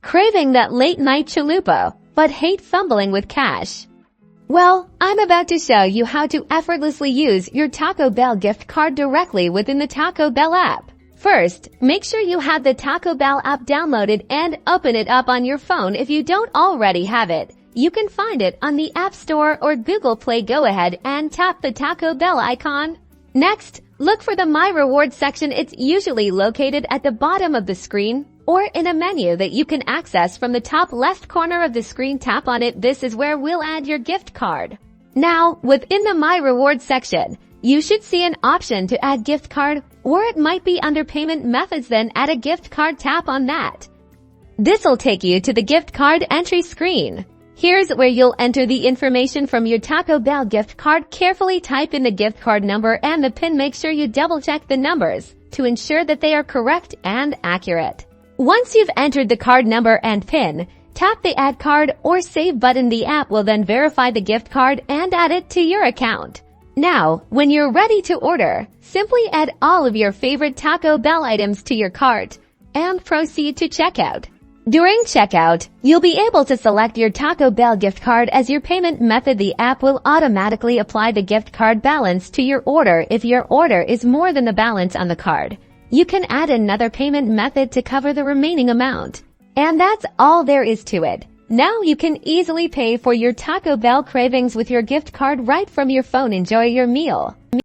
Craving that late-night chalupa, but hate fumbling with cash? Well, I'm about to show you how to effortlessly use your Taco Bell gift card directly within the Taco Bell app. First, make sure you have the Taco Bell app downloaded and open it up on your phone if you don't already have it. You can find it on the App Store or Google Play. Go ahead and tap the Taco Bell icon. Next, look for the My Rewards section. It's usually located at the bottom of the screen or in a menu that you can access from the top left corner of the screen. Tap on it. This is where we'll add your gift card. Now, within the My Rewards section, you should see an option to add gift card, or it might be under payment methods. Then add a gift card. Tap on that. This'll take you to the gift card entry screen. Here's where you'll enter the information from your Taco Bell gift card. Carefully type in the gift card number and the PIN. Make sure you double check the numbers to ensure that they are correct and accurate. Once you've entered the card number and PIN, tap the Add Card or Save button. The app will then verify the gift card and add it to your account. Now, when you're ready to order, simply add all of your favorite Taco Bell items to your cart and proceed to checkout. During checkout, you'll be able to select your Taco Bell gift card as your payment method. The app will automatically apply the gift card balance to your order. If your order is more than the balance on the card, you can add another payment method to cover the remaining amount. And that's all there is to it. Now you can easily pay for your Taco Bell cravings with your gift card right from your phone. Enjoy your meal.